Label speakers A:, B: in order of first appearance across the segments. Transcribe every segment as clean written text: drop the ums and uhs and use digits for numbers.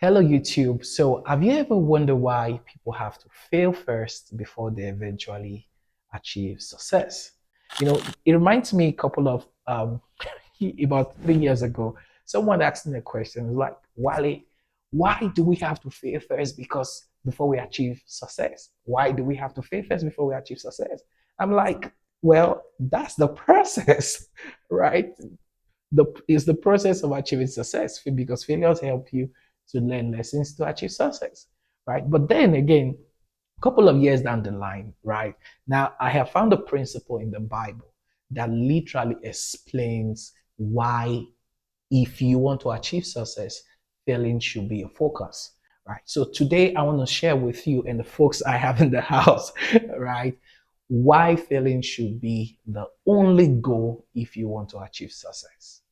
A: Hello, YouTube. So, have you ever wondered why people have to fail first before they eventually achieve success? It reminds me a couple of about 3 years ago, someone asked me a question like, Wale, why do we have to fail first because before we achieve success? Why do we have to fail first before we achieve success? I'm like, well, that's the process, right? It's the process of achieving success because failures help you to learn lessons to achieve success, right? But then again, a couple of years down the line, right? Now I have found a principle in the Bible that literally explains why, if you want to achieve success, failing should be a focus, right? So today I want to share with you and the folks I have in the house, right? Why failing should be the only goal if you want to achieve success.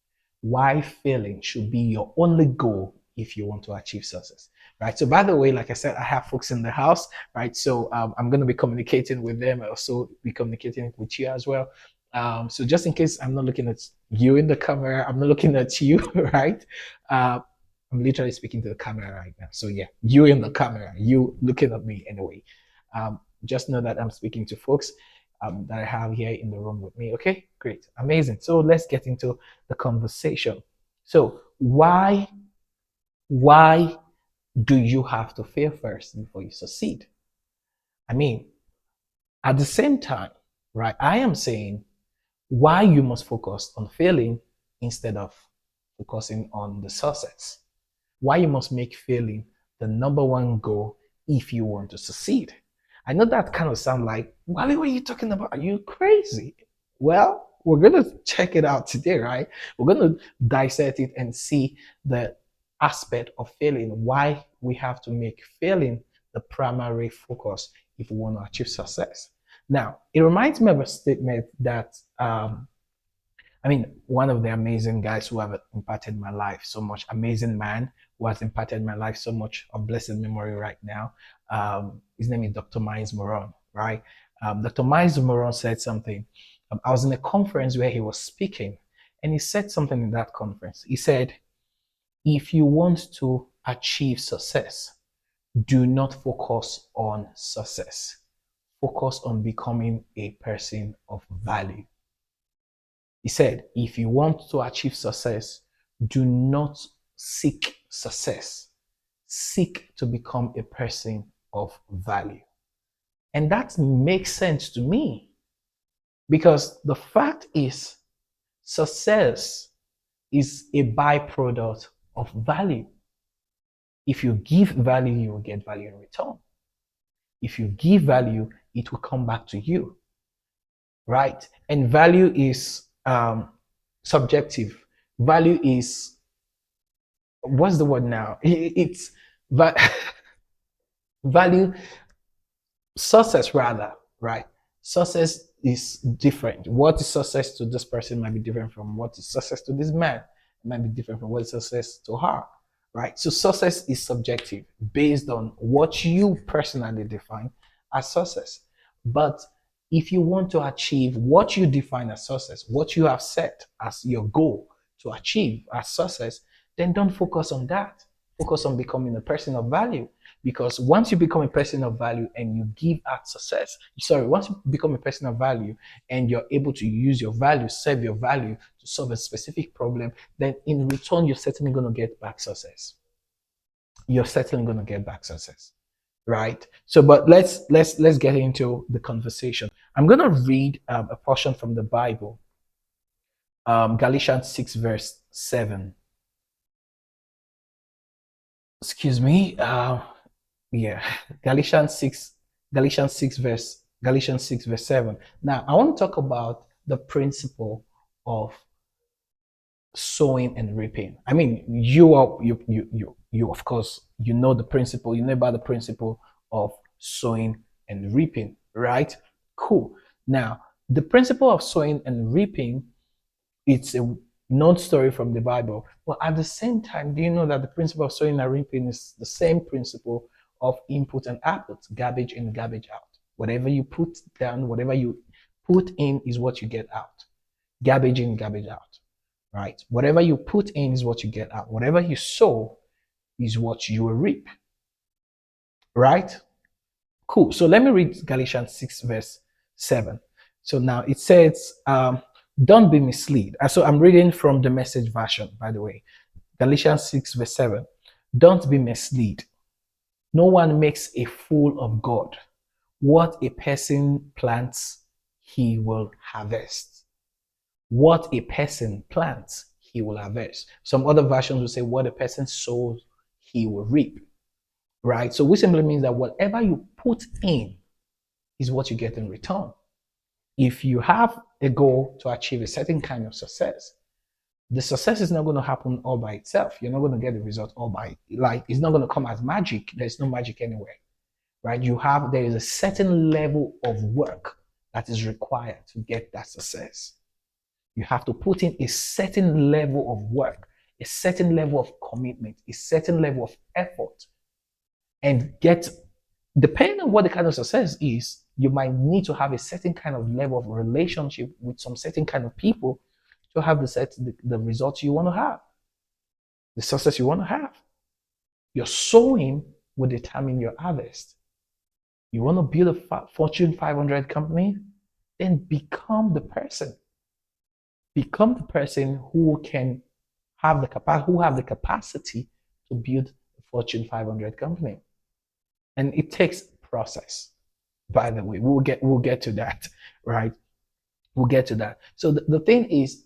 A: Why failing should be your only goal if you want to achieve success, right? So by the way, like I said, I have folks in the house, right? So I'm going to be communicating with them. I also be communicating with you as well. So just in case I'm not looking at you in the camera, I'm not looking at you, right? Uh, I'm literally speaking to the camera right now. So yeah, you in the camera, you looking at me anyway. Just know that I'm speaking to folks that I have here in the room with me. Okay, great, amazing. So let's get into the conversation. So why do you have to fail first before you succeed? I mean, at the same time, right? I am saying why you must focus on failing instead of focusing on the success. Why you must make failing the number one goal if you want to succeed. I know that kind of sound like, Wally, what are you talking about? Are you crazy? Well, we're going to check it out today, right? We're going to dissect it and see the aspect of failing, why we have to make failing the primary focus if we want to achieve success. Now, it reminds me of a statement that one of the amazing guys who have impacted my life so much, amazing man who has impacted my life so much of blessed memory right now. His name is Dr. Myron, right? Dr. Myron said something. I was in a conference where he was speaking, and he said something in that conference. He said, if you want to achieve success, do not focus on success. Focus on becoming a person of value. He said, if you want to achieve success, do not seek success. Seek to become a person of value. And that makes sense to me because the fact is, success is a byproduct of value. If you give value, you will get value in return. If you give value, it will come back to you, right? And value is subjective. Value is, what's the word now? It's value, success rather, right? Success is different. What is success to this person might be different from what is success to this man. It might be different from what is success to her, right? So success is subjective based on what you personally define as success. But if you want to achieve what you define as success, what you have set as your goal to achieve as success, then don't focus on that. Focus on becoming a person of value. Because once you become a person of value and you give out success, once you become a person of value and you're able to use your value, serve your value to solve a specific problem, then in return, you're certainly going to get back success. You're certainly going to get back success, right? So, but let's get into the conversation. I'm going to read a portion from the Bible, Galatians 6 verse 7. Excuse me. Yeah, Galatians 6, Galatians 6 verse 7. Now, I want to talk about the principle of sowing and reaping. I mean, you of course, you know the principle, you know about the principle of sowing and reaping, right? Cool. Now, the principle of sowing and reaping, it's a known story from the Bible. But at the same time, do you know that the principle of sowing and reaping is the same principle of input and output, garbage in, garbage out? Whatever you put down, whatever you put in is what you get out. Garbage in, garbage out, right? Whatever you put in is what you get out. Whatever you sow, is what you will reap. Right? Cool. So let me read Galatians 6, verse 7. So now it says, don't be misled. So I'm reading from the message version, by the way. Galatians 6, verse 7. Don't be misled. No one makes a fool of God. What a person plants, he will harvest. What a person plants, he will harvest. Some other versions will say, what a person sows, he will reap. Right? So, which simply means that whatever you put in is what you get in return. If you have a goal to achieve a certain kind of success, the success is not going to happen all by itself. You're not going to get the result all by, like, it's not going to come as magic. There's no magic anywhere, right? There is a certain level of work that is required to get that success. You have to put in a certain level of work, a certain level of commitment, a certain level of effort, and get, depending on what the kind of success is, you might need to have a certain kind of level of relationship with some certain kind of people to have the results you want to have, the success you want to have. Your sowing will determine your harvest. You want to build a Fortune 500 company? Then become the person. Become the person who can have the capacity to build a Fortune 500 company. And it takes process. By the way, we'll get to that, right? We'll get to that. So the thing is,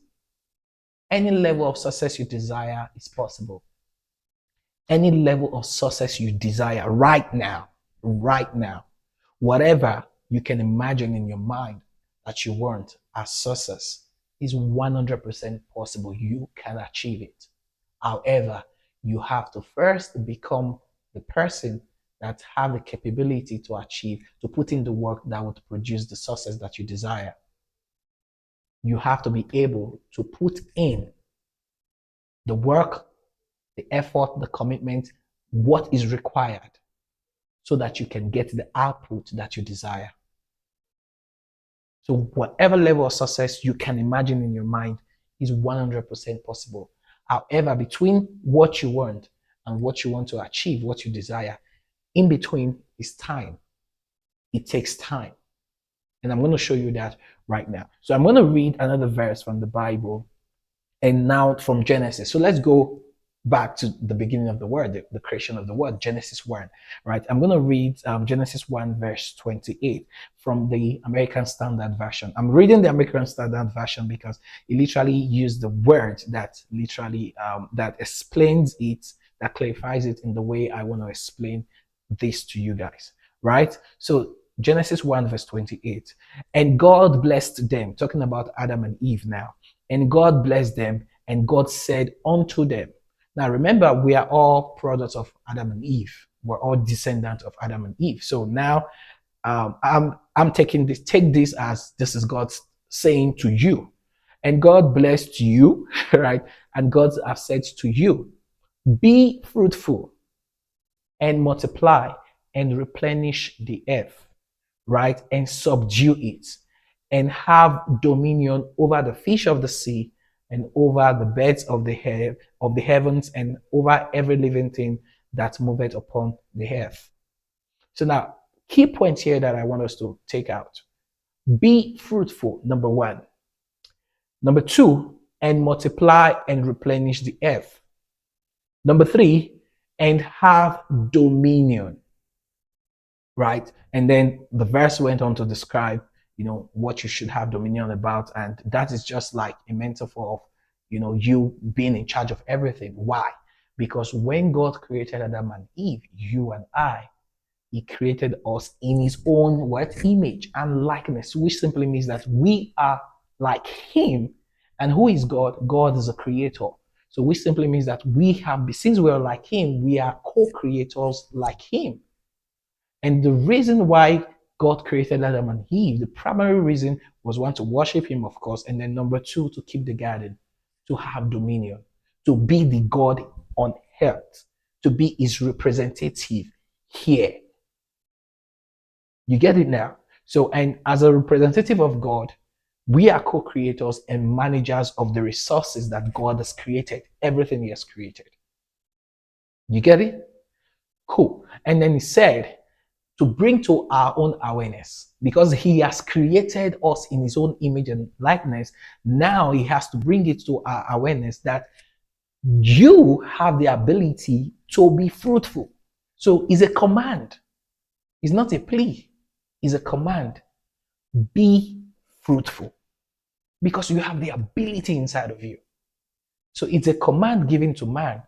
A: any level of success you desire is possible. Any level of success you desire right now, whatever you can imagine in your mind that you want as success is 100% possible. You can achieve it. However, you have to first become the person that have the capability to achieve, to put in the work that would produce the success that you desire. You have to be able to put in the work, the effort, the commitment, what is required so that you can get the output that you desire. So whatever level of success you can imagine in your mind is 100% possible. However, between what you want and what you want to achieve, what you desire, in between is time. It takes time. And I'm going to show you that right now. So I'm going to read another verse from the Bible, and now from Genesis. So let's go back to the beginning of the word, the creation of the word, Genesis 1, right? I'm going to read Genesis 1, verse 28 from the American Standard Version. I'm reading the American Standard Version because it literally used the word that literally, that explains it, that clarifies it in the way I want to explain this to you guys, right? So Genesis 1, verse 28. And God blessed them, talking about Adam and Eve now. And God blessed them, and God said unto them. Now remember, we are all products of Adam and Eve. We're all descendants of Adam and Eve. So now I'm taking this, take this as this is God saying to you. And God blessed you, right? And God has said to you, be fruitful and multiply and replenish the earth, right? And subdue it and have dominion over the fish of the sea and over the birds of the heavens and over every living thing that moveth upon the earth. So now, key points here that I want us to take out. Be fruitful, number one. Number two, and multiply and replenish the earth. Number three, and have dominion, right? And then the verse went on to describe, what you should have dominion about. And that is just like a metaphor of, you being in charge of everything. Why? Because when God created Adam and Eve, you and I, he created us in his own image and likeness, which simply means that we are like him. And who is God? God is a creator. So which simply means that since we are like him, we are co-creators like him. And the reason why God created Adam and Eve, the primary reason was one, to worship him, of course, and then number two, to keep the garden, to have dominion, to be the God on earth, to be his representative here. You get it now? So, and as a representative of God, we are co-creators and managers of the resources that God has created, everything he has created. You get it? Cool. And then he said to bring to our own awareness, because he has created us in his own image and likeness. Now he has to bring it to our awareness that you have the ability to be fruitful. So it's a command. It's not a plea. It's a command. Be fruitful because you have the ability inside of you. So it's a command given to man.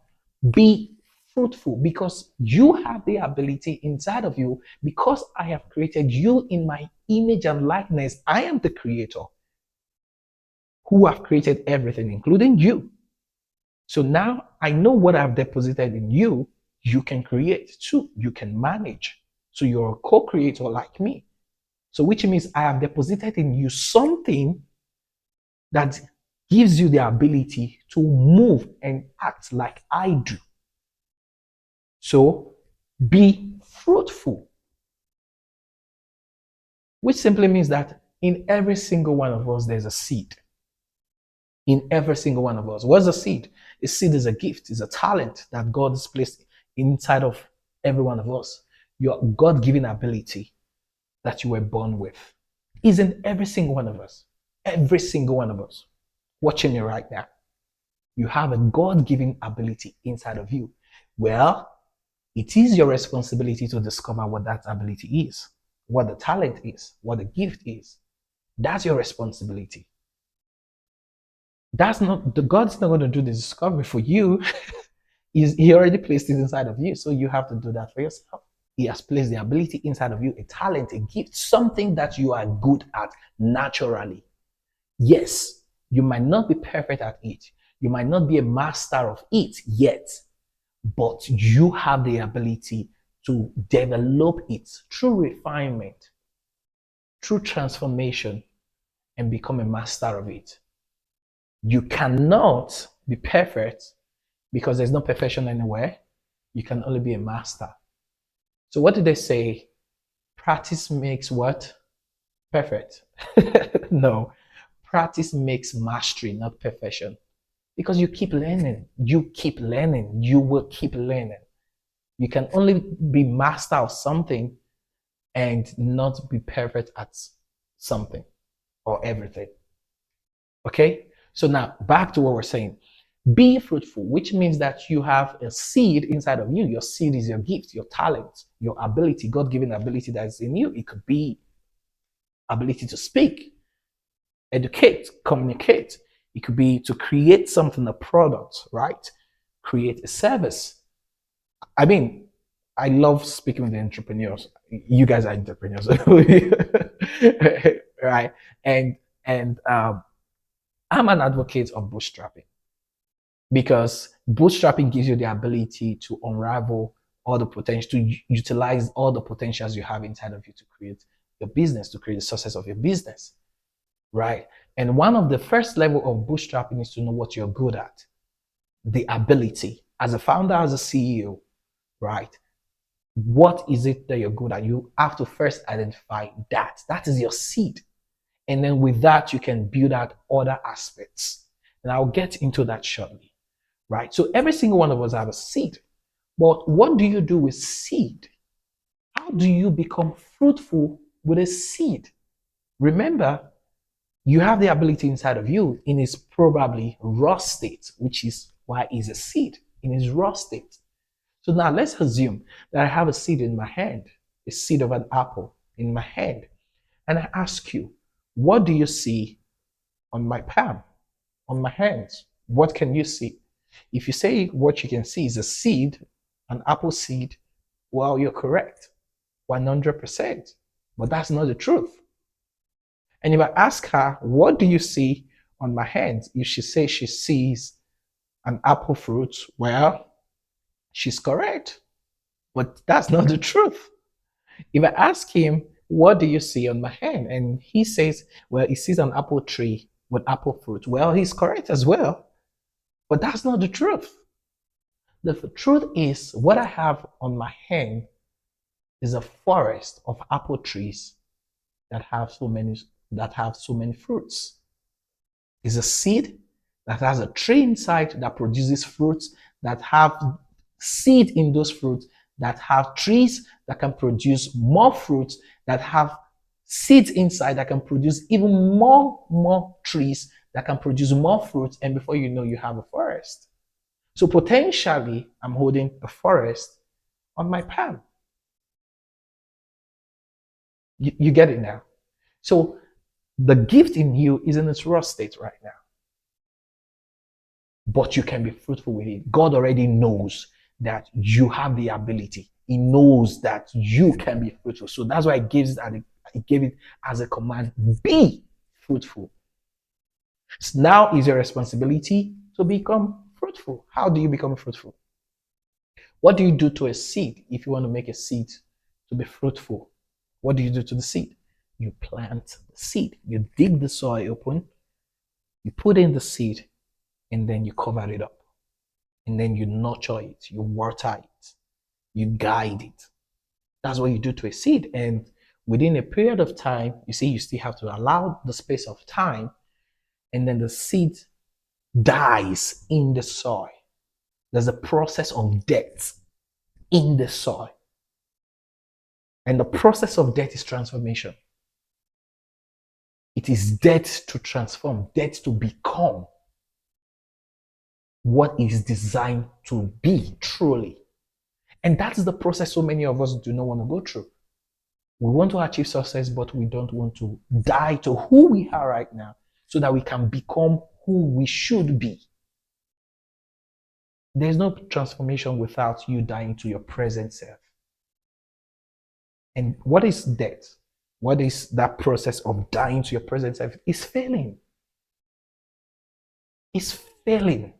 A: Be fruitful because you have the ability inside of you. Because I have created you in my image and likeness, I am the creator who have created everything, including you. So now I know what I've deposited in you. You can create too. You can manage. So you're a co-creator like me. So which means I have deposited in you something that gives you the ability to move and act like I do. So be fruitful, which simply means that in every single one of us, there's a seed. In every single one of us. What's a seed? A seed is a gift, is a talent that God has placed inside of every one of us. Your God given ability that you were born with is in every single one of us. Every single one of us watching me right now. You have a God given ability inside of you. Well, it is your responsibility to discover what that ability is, what the talent is, what the gift is. That's your responsibility. That's not the God's not going to do the discovery for you. He already placed it inside of you. So you have to do that for yourself. He has placed the ability inside of you, a talent, a gift, something that you are good at naturally. Yes, you might not be perfect at it. You might not be a master of it yet, but you have the ability to develop it through refinement, through transformation, and become a master of it. You cannot be perfect because there's no perfection anywhere. You can only be a master. So, what did they say? Practice makes what? Perfect. No, practice makes mastery, not perfection. Because you keep learning, you will keep learning. You can only be master of something and not be perfect at something or everything. Okay? So now back to what we're saying. Be fruitful, which means that you have a seed inside of you. Your seed is your gift, your talent, your ability, God given ability that is in you. It could be ability to speak, educate, communicate. It could be to create something, a product, right? Create a service. I mean, I love speaking with the entrepreneurs. You guys are entrepreneurs, right? And I'm an advocate of bootstrapping because bootstrapping gives you the ability to unravel all the potential, to utilize all the potentials you have inside of you to create your business, to create the success of your business, right? And one of the first level of bootstrapping is to know what you're good at, the ability. As a founder, as a CEO, right? What is it that you're good at? You have to first identify that. That is your seed. And then with that, you can build out other aspects. And I'll get into that shortly, right? So every single one of us have a seed. But what do you do with seed? How do you become fruitful with a seed? Remember, you have the ability inside of you in its probably raw state, which is why it's a seed in its raw state. So now let's assume that I have a seed in my hand, a seed of an apple in my hand. And I ask you, what do you see on my palm, on my hands? What can you see? If you say what you can see is a seed, an apple seed, well, you're correct, 100%. But that's not the truth. And if I ask her, what do you see on my hands? If she says she sees an apple fruit, well, she's correct. But that's not the truth. If I ask him, what do you see on my hand? And he says, well, he sees an apple tree with apple fruit. Well, he's correct as well. But that's not the truth. The truth is, what I have on my hand is a forest of apple trees that have so many fruits. It's a seed that has a tree inside that produces fruits that have seed in those fruits, that have trees that can produce more fruits, that have seeds inside that can produce even more trees that can produce more fruits. And before you know, you have a forest. So potentially, I'm holding a forest on my palm. You get it now? So the gift in you is in its raw state right now, but you can be fruitful with it. God already knows that you have the ability. He knows that you can be fruitful. So that's why He gave it as a command: be fruitful. So now is your responsibility to become fruitful. How do you become fruitful? What do you do to a seed if you want to make a seed to be fruitful? What do you do to the seed? You plant the seed. You dig the soil open, you put in the seed, and then you cover it up. And then you nurture it, you water it, you guide it. That's what you do to a seed. And within a period of time, you see, you still have to allow the space of time, and then the seed dies in the soil. There's a process of death in the soil. And the process of death is transformation. It is death to transform, death to become what is designed to be truly. And that's the process so many of us do not want to go through. We want to achieve success, but we don't want to die to who we are right now so that we can become who we should be. There's no transformation without you dying to your present self. And what is death? What is that process of dying to your present self? It's failing. It's failing.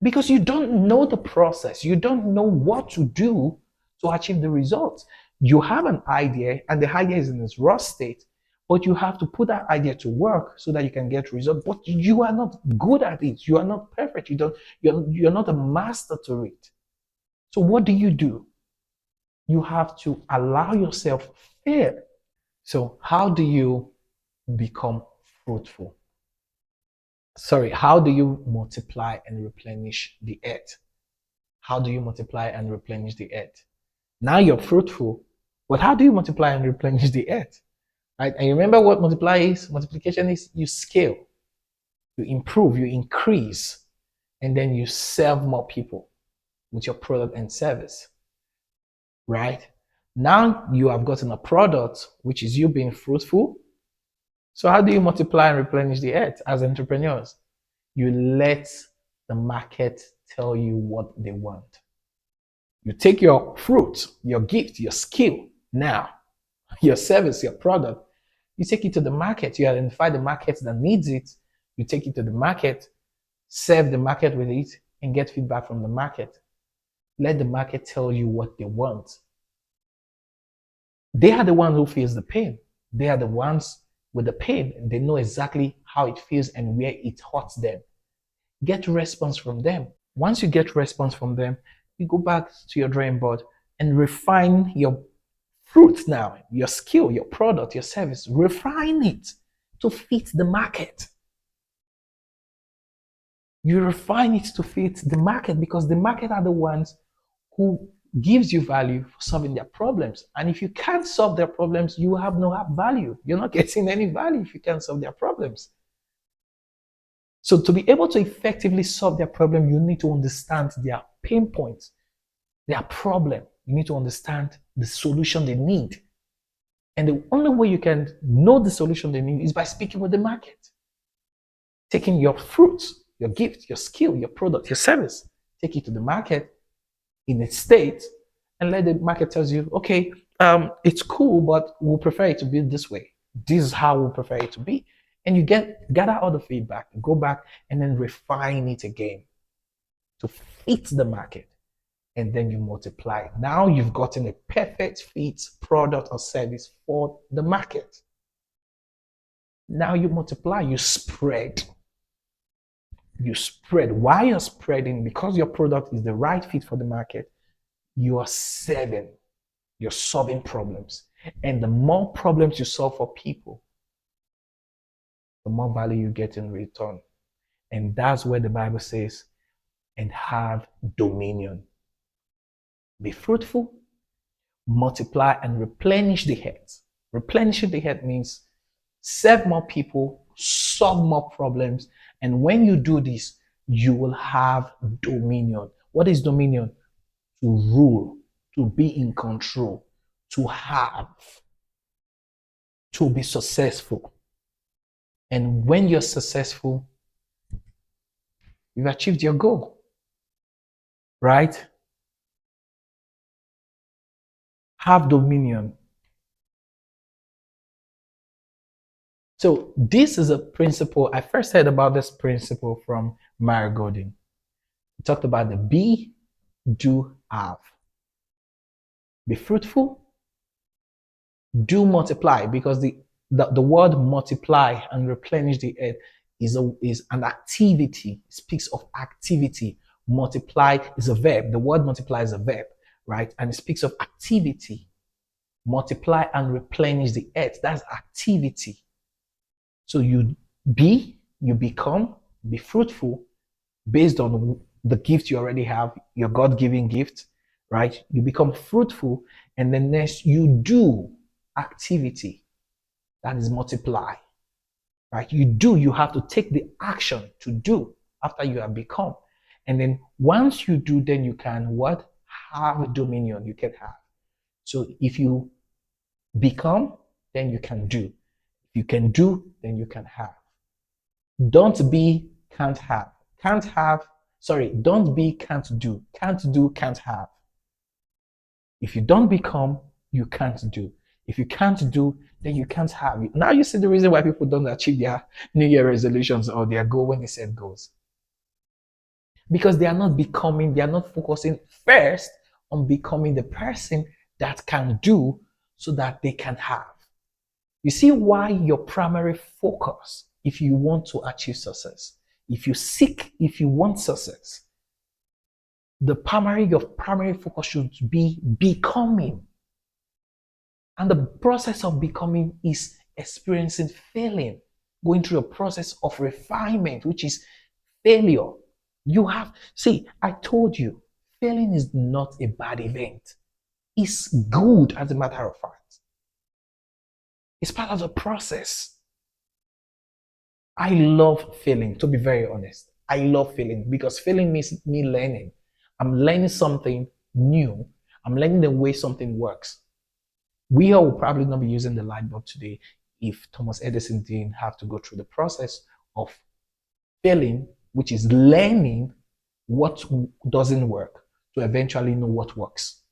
A: Because you don't know the process. You don't know what to do to achieve the results. You have an idea, and the idea is in its raw state, but you have to put that idea to work so that you can get results. But you are not good at it. You are not perfect. You're not a master to it. So what do? You have to allow yourself fail. So how do you become fruitful? Sorry, how do you multiply and replenish the earth? How do you multiply and replenish the earth? Now you're fruitful, but how do you multiply and replenish the earth? Right? And you remember what multiply is? Multiplication is you scale, you improve, you increase, and then you serve more people with your product and service. Right? Now you have gotten a product, which is you being fruitful. So how do you multiply and replenish the earth as entrepreneurs? You let the market tell you what they want. You take your fruit, your gift, your skill, now, your service, your product, you take it to the market. You identify the market that needs it. You take it to the market, serve the market with it, and get feedback from the market. Let the market tell you what they want. They are the ones who feels the pain. They are the ones with the pain. They know exactly how it feels and where it hurts them. Get response from them. Once you get response from them, you go back to your drawing board and refine your fruit now, your skill, your product, your service. Refine it to fit the market. You refine it to fit the market because the market are the ones who gives you value for solving their problems. And if you can't solve their problems, you have no value. You're not getting any value if you can't solve their problems. So to be able to effectively solve their problem, you need to understand their pain points, their problem. You need to understand the solution they need. And the only way you can know the solution they need is by speaking with the market. Taking your fruits, your gift, your skill, your product, your service, take it to the market in its state and let the market tell you, okay, it's cool, but we'll prefer it to be this way. This is how we'll prefer it to be. And you gather all the feedback, go back and then refine it again to fit the market. And then you multiply. Now you've gotten a perfect fit product or service for the market. Now you multiply, you spread. You spread. Why you're spreading? Because your product is the right fit for the market. You are serving. You're solving problems. And the more problems you solve for people, the more value you get in return. And that's where the Bible says, and have dominion. Be fruitful, multiply, and replenish the earth. Replenishing the earth means serve more people, solve more problems. And when you do this, you will have dominion. What is dominion? To rule, to be in control, to have, to be successful. And when you're successful, you've achieved your goal, right? Have dominion. So this is a principle. I first heard about this principle from Myron. He talked about the be, do, have. Be fruitful, do multiply, because the word multiply and replenish the earth is an activity. It speaks of activity. Multiply is a verb. The word multiply is a verb, right? And it speaks of activity. Multiply and replenish the earth. That's activity. So you become, be fruitful based on the gift you already have, your God-given gift, right? You become fruitful, and then next you do activity, that is multiply, right? You have to take the action to do after you have become. And then once you do, then you can what? Have dominion, you can have. So if you become, then you can do. If you can do, then you can have. Don't be, can't have. Can't have, sorry, don't be, can't do. Can't do, can't have. If you don't become, you can't do. If you can't do, then you can't have it. Now you see the reason why people don't achieve their New Year resolutions or their goal when they set goals. Because they are not becoming, they are not focusing first on becoming the person that can do so that they can have. You see why your primary focus, if you want to achieve success, if you want success, your primary focus should be becoming. And the process of becoming is experiencing failing, going through a process of refinement, which is failure. See, I told you, failing is not a bad event. It's good, as a matter of fact. It's part of the process. I love failing, to be very honest. I love failing because failing means me learning. I'm learning something new. I'm learning the way something works. We all will probably not be using the light bulb today if Thomas Edison didn't have to go through the process of failing, which is learning what doesn't work to eventually know what works.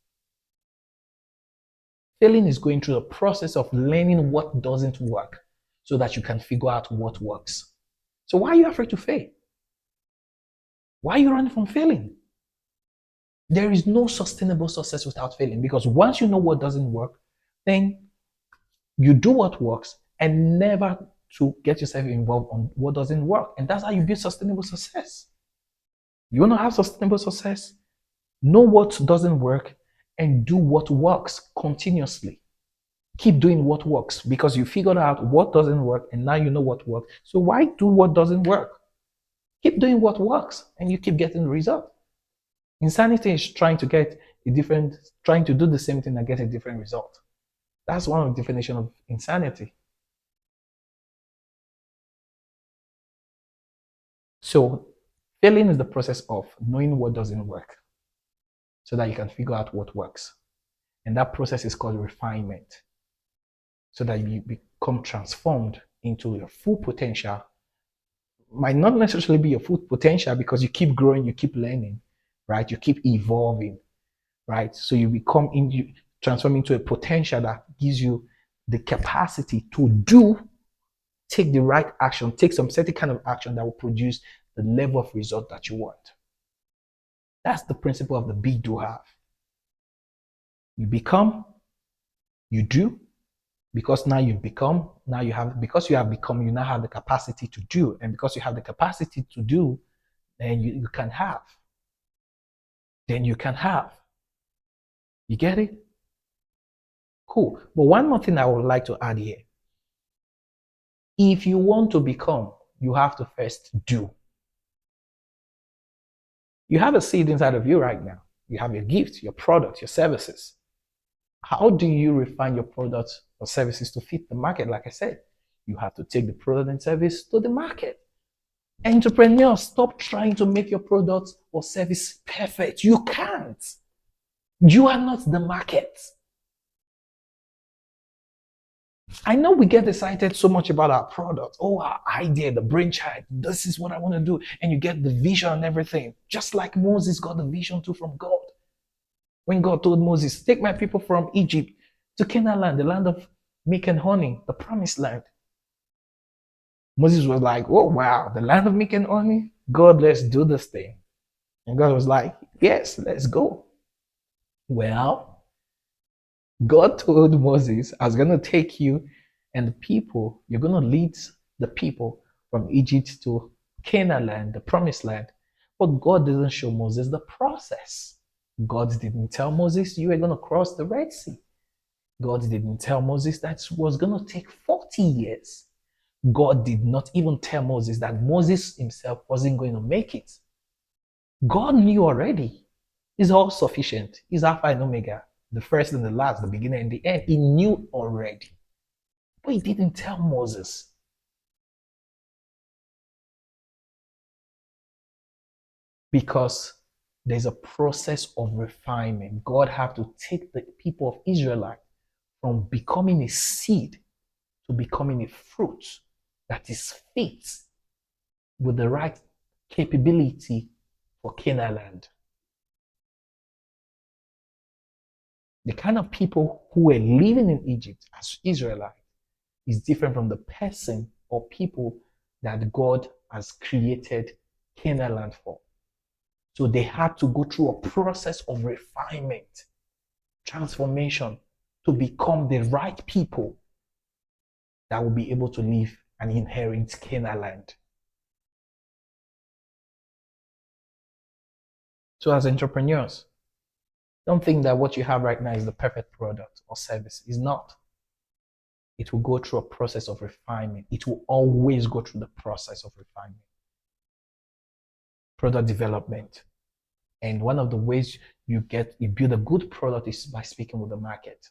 A: Failing is going through the process of learning what doesn't work so that you can figure out what works. So why are you afraid to fail? Why are you running from failing? There is no sustainable success without failing, because once you know what doesn't work, then you do what works and never to get yourself involved on what doesn't work. And that's how you build sustainable success. You want to have sustainable success? Know what doesn't work and do what works continuously. Keep doing what works because you figured out what doesn't work and now you know what works. So why do what doesn't work? Keep doing what works and you keep getting the result. Insanity is trying to do the same thing and get a different result. That's one of the definition of insanity. So failing is the process of knowing what doesn't work so that you can figure out what works. And that process is called refinement, so that you become transformed into your full potential. Might not necessarily be your full potential because you keep growing, you keep learning, right? You keep evolving, right? So you transform into a potential that gives you the capacity to take the right action, take some certain kind of action that will produce the level of result that you want. That's the principle of the be, do, have. You become, you do, because now you've become, because you have become, you now have the capacity to do. And because you have the capacity to do, then you can have. Then you can have. You get it? Cool. But one more thing I would like to add here. If you want to become, you have to first do. You have a seed inside of you right now. You have your gift, your product, your services. How do you refine your products or services to fit the market? Like I said, you have to take the product and service to the market. Entrepreneurs, stop trying to make your product or service perfect. You can't. You are not the market. I know we get excited so much about our product. Oh, our idea, the brainchild. This is what I want to do. And you get the vision and everything. Just like Moses got the vision too from God. When God told Moses, take my people from Egypt to Canaan land, the land of milk and honey, the promised land. Moses was like, oh, wow, the land of milk and honey? God, let's do this thing. And God was like, yes, let's go. Well, God told Moses, I was going to take you and the people, you're going to lead the people from Egypt to Canaan land, the promised land. But God didn't show Moses the process. God didn't tell Moses you were going to cross the Red Sea. God didn't tell Moses that it was going to take 40 years. God did not even tell Moses that Moses himself wasn't going to make it. God knew already. He's all sufficient. He's Alpha and Omega, the first and the last, the beginning and the end. He knew already. But he didn't tell Moses. Because there's a process of refinement. God had to take the people of Israelite from becoming a seed to becoming a fruit that is fit with the right capability for Canaan land. The kind of people who were living in Egypt as Israelites is different from the person or people that God has created Canaan land for. So they had to go through a process of refinement, transformation to become the right people that will be able to live and inherit Canaan land. So as entrepreneurs, don't think that what you have right now is the perfect product or service. It's not. It will go through a process of refinement. It will always go through the process of refinement. Product development. And one of the ways you build a good product is by speaking with the market.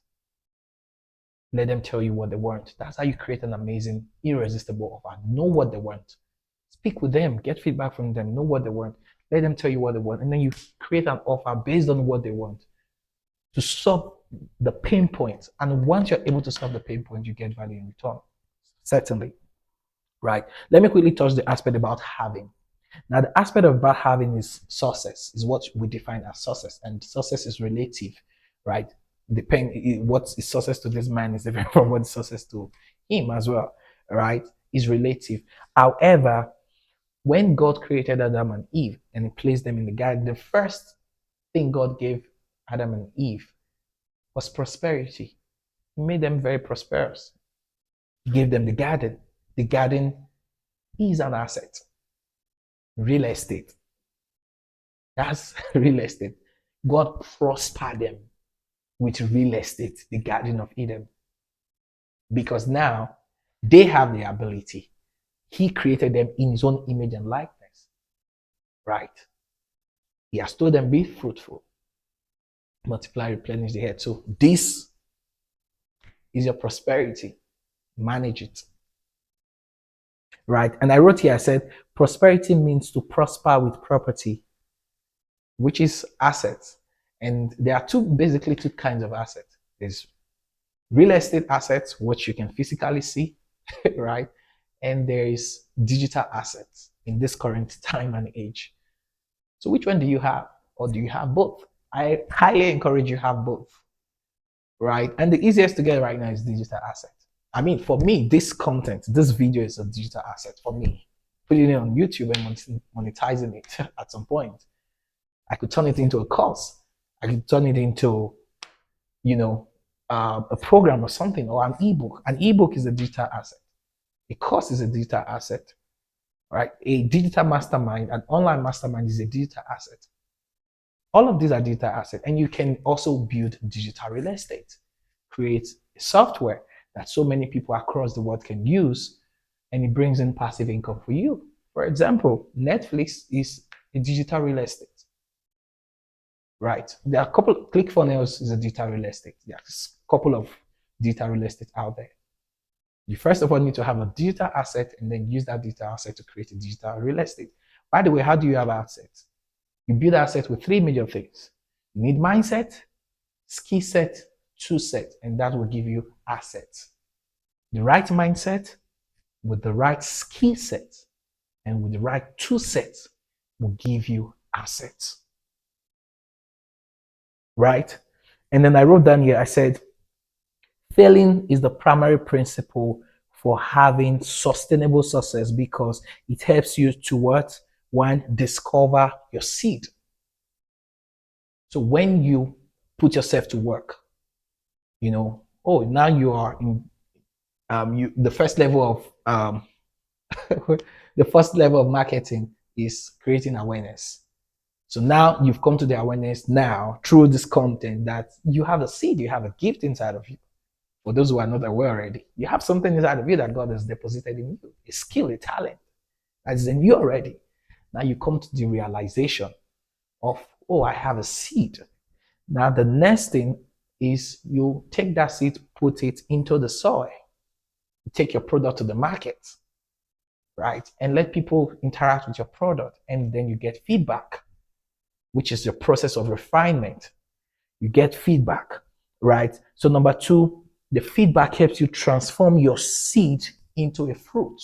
A: Let them tell you what they want. That's how you create an amazing, irresistible offer. Know what they want. Speak with them, get feedback from them, know what they want. Let them tell you what they want. And then you create an offer based on what they want to solve the pain points. And once you're able to solve the pain points, you get value in return. Certainly. Right. Let me quickly touch the aspect about having. Now, the aspect about having is success, is what we define as success. And success is relative, right? What is success to this man is different from what is success to him as well, right? Is relative. However, when God created Adam and Eve and he placed them in the garden, the first thing God gave Adam and Eve was prosperity. He made them very prosperous. He gave them the garden. The garden is an asset. Real estate. That's real estate. God prospered them with real estate, the Garden of Eden. Because now they have the ability. He created them in his own image and likeness. Right? He has told them, be fruitful, multiply, replenish the earth. So this is your prosperity. Manage it. Right? And I wrote here, I said, prosperity means to prosper with property, which is assets. And there are basically two kinds of assets. There's real estate assets, which you can physically see, right? And there is digital assets in this current time and age. So which one do you have? Or do you have both? I highly encourage you have both, right? And the easiest to get right now is digital asset. I mean, for me, this content, this video is a digital asset for me. Putting it on YouTube and monetizing it at some point. I could turn it into a course. I could turn it into, a program or something, or an ebook. An ebook is a digital asset. A course is a digital asset, right? A digital mastermind, an online mastermind is a digital asset. All of these are digital assets. And you can also build digital real estate, create software that so many people across the world can use, and it brings in passive income for you. For example, Netflix is a digital real estate. right? There are a couple. ClickFunnels is a digital real estate. There's a couple of digital real estate out there. You first of all need to have a digital asset and then use that digital asset to create a digital real estate. By the way, how do you have assets? You build assets with three major things. You need mindset, skill set, tool set, and that will give you assets. The right mindset with the right skill set and with the right tool set will give you assets. Right? And then I wrote down here, I said, failing is the primary principle for having sustainable success because it helps you to what? One, discover your seed. So when you put yourself to work, now you are in the first level of the first level of marketing is creating awareness. So now you've come to the awareness now through this content that you have a seed, you have a gift inside of you. For those who are not aware already, you have something inside of you that God has deposited in you, a skill, a talent that is in you already. Now you come to the realization of, oh, I have a seed. Now the next thing is you take that seed, put it into the soil, you take your product to the market, right? And let people interact with your product, and then you get feedback, which is your process of refinement. You get feedback, right? So number two, the feedback helps you transform your seed into a fruit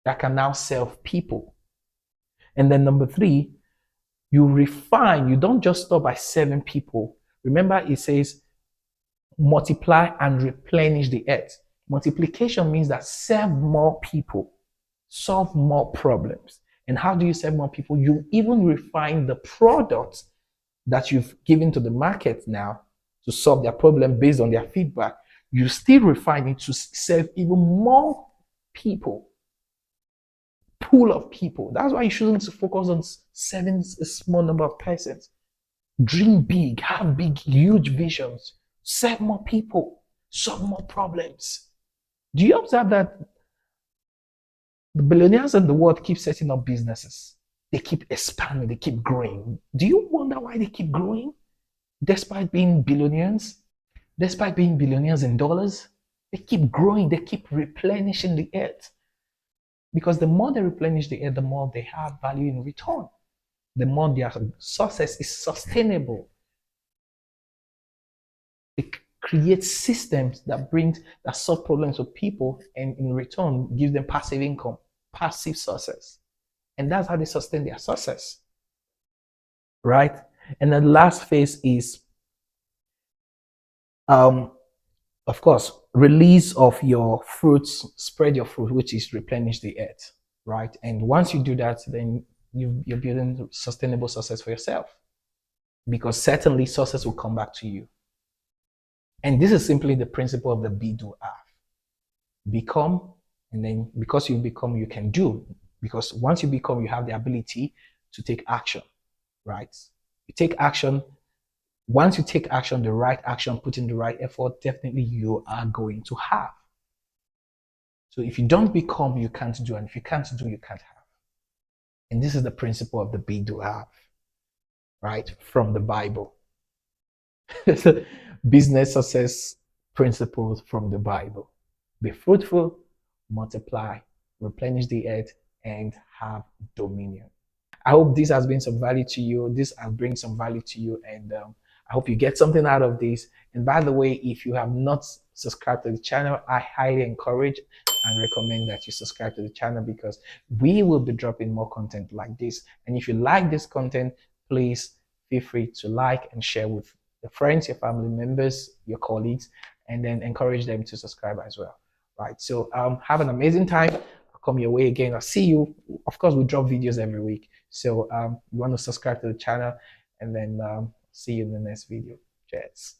A: that can now serve people. And then number three, you refine. You don't just stop by serving people. Remember, it says multiply and replenish the earth. Multiplication means that serve more people, solve more problems. And how do you serve more people? You even refine the product that you've given to the market now to solve their problem based on their feedback. You still refine it to serve even more people, pool of people. That's why you shouldn't focus on serving a small number of persons. Dream big, have big, huge visions, serve more people, solve more problems. Do you observe that the billionaires in the world keep setting up businesses? They keep expanding, they keep growing. Do you wonder why they keep growing? Despite being billionaires, despite being billionaires in dollars, they keep growing, they keep replenishing the earth. Because the more they replenish the earth, the more they have value in return. The more their success is sustainable. They create systems that solve problems with people and in return give them passive income, passive success. And that's how they sustain their success. Right? And the last phase is of course, release of your fruits, spread your fruit, which is replenish the earth, right? And once you do that, then you're building sustainable success for yourself, because certainly success will come back to you. And this is simply the principle of the be, do, have. Become, and then because you become, you can do. Because once you become, you have the ability to take action, right? You take action. Once you take action, the right action, put in the right effort, definitely you are going to have. So if you don't become, you can't do. And if you can't do, you can't have. And this is the principle of the be, do, have, right? From the Bible. Business success principles from the Bible. Be fruitful, multiply, replenish the earth, and have dominion. I hope this has been some value to you. This has bring some value to you, and I hope you get something out of this. And by the way, if you have not subscribed to the channel, I highly encourage and recommend that you subscribe to the channel, because we will be dropping more content like this. And if you like this content, please feel free to like and share with your friends, your family members, your colleagues, and then encourage them to subscribe as well. Right. So have an amazing time. I'll come your way again. I'll see you. Of course, we drop videos every week. So you want to subscribe to the channel, and then see you in the next video. Cheers.